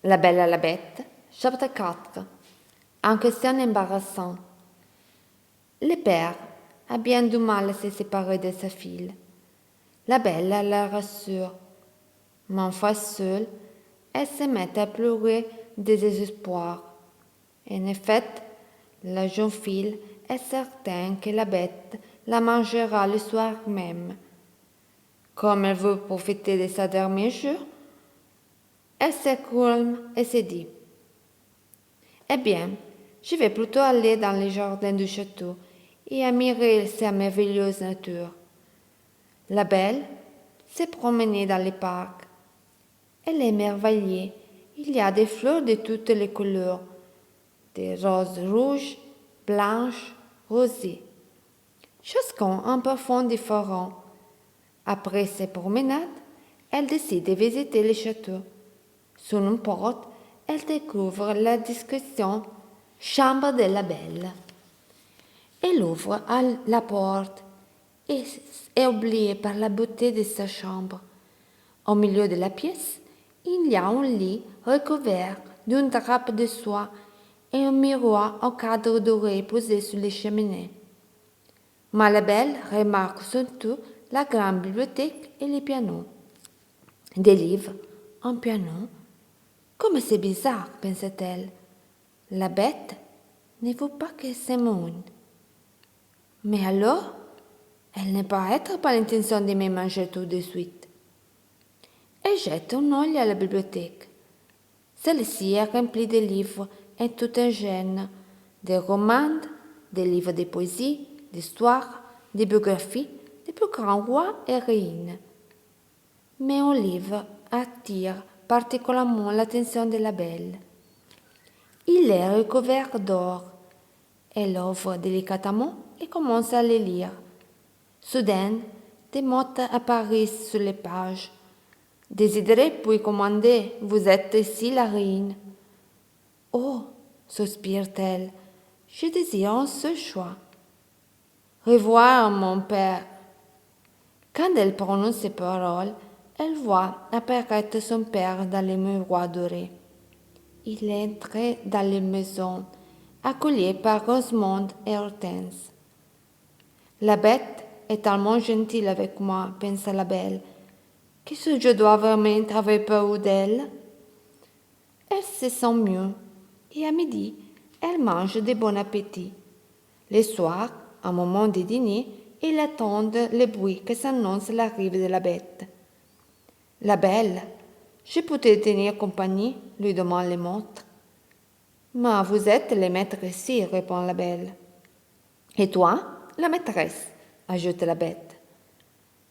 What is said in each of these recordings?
La Belle et la Bête, chapitre 4. En question embarrassante. Le père a bien du mal à se séparer de sa fille. La Belle la rassure. Mais une fois seule, elle se met à pleurer de désespoir. En effet, la jeune fille est certaine que la bête la mangera le soir même. Comme elle veut profiter de sa dernier jour, elle se calme et se dit: Eh bien, je vais plutôt aller dans les jardins du château et admirer sa merveilleuse nature. La Belle s'est promenée dans les parcs. Elle est émerveillée. Il y a des fleurs de toutes les couleurs, des roses rouges, blanches, rosées. Chacun un parfum différent. Après ces promenades, elle décide de visiter le château. Sous une porte, elle découvre la discrétion chambre de la Belle. Elle ouvre la porte et est oubliée par la beauté de sa chambre. Au milieu de la pièce, il y a un lit recouvert d'une drape de soie et un miroir au cadre doré posé sur les cheminées. Mais la Belle remarque surtout la grande bibliothèque et les pianos. Des livres, un piano. Comme c'est bizarre, pensa-t-elle. La bête ne veut pas que ce monde. Mais alors, elle ne peut être pas l'intention de me manger tout de suite. Elle jette un œil à la bibliothèque. Celle-ci est remplie de livres et tout un genre, des romans, des livres de poésie, d'histoire, des biographies des plus grands rois et reines. Mais un livre attire particulièrement l'attention de la Belle. Il est recouvert d'or. Elle ouvre délicatement et commence à le lire. Soudain, des mots apparaissent sur les pages. Désirez puis commander, vous êtes ici la reine. Oh, soupire-t-elle, je désire un seul choix. Revoir mon père. Quand elle prononce ces paroles, elle voit apparaître son père dans le miroir doré. Il est entré dans la maison, accueilli par Rosemonde et Hortense. La bête est tellement gentille avec moi, pensa la Belle, que je dois vraiment avoir peur d'elle. Elle se sent mieux, et à midi, elle mange de bon appétit. Le soir, au moment du dîner, ils attendent le bruit que s'annonce l'arrivée de la bête. La Belle, je peux te tenir compagnie, lui demande le montre. Mais vous êtes le maître ici, répond la Belle. Et toi, la maîtresse, ajoute la bête.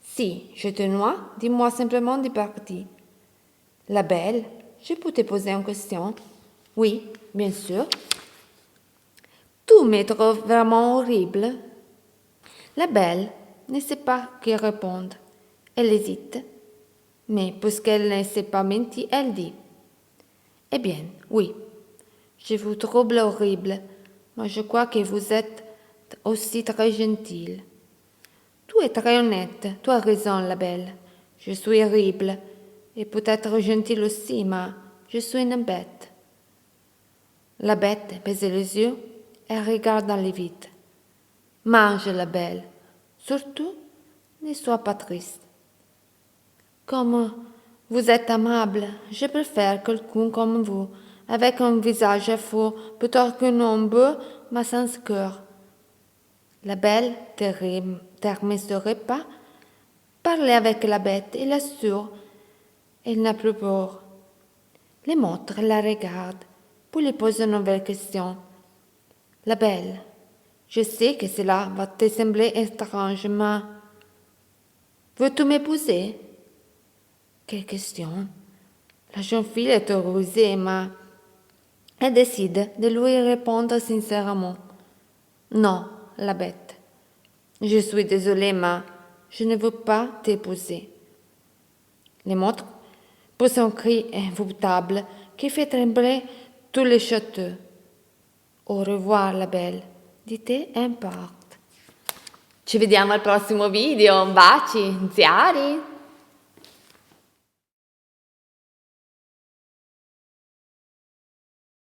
Si je te noie, dis-moi simplement de partir. La Belle, je peux te poser une question? Oui, bien sûr. Tu me trouves vraiment horrible? La Belle ne sait pas quoi répondre. Elle hésite. Mais puisqu'elle ne sait pas mentir, elle dit: Eh bien, oui, je vous trouve horrible, mais je crois que vous êtes aussi très gentille. Tu es très honnête, tu as raison, la Belle. Je suis horrible, et peut-être gentille aussi, mais je suis une bête. La bête baisse les yeux et regarde dans le vide. Mange, la Belle. Surtout, ne sois pas triste. Comme vous êtes aimable, je préfère quelqu'un comme vous, avec un visage fou, plutôt qu'un homme beau, mais sans cœur. La Belle termine ce repas, parle avec la bête et l'assure. Elle n'a plus peur. Les montres la regardent, puis lui posent une nouvelle question. La Belle, je sais que cela va te sembler étrange, mais veux-tu m'épouser? Quelle question! La jeune fille est terrorisée, mais elle décide de lui répondre sincèrement. Non, la bête. Je suis désolée, mais je ne veux pas t'épouser. Les montres poussent un cri épouvantable qui fait trembler tout le château. Au revoir, la Belle, dit-elle in parte. Ci vediamo al prossimo video, baci, ziari!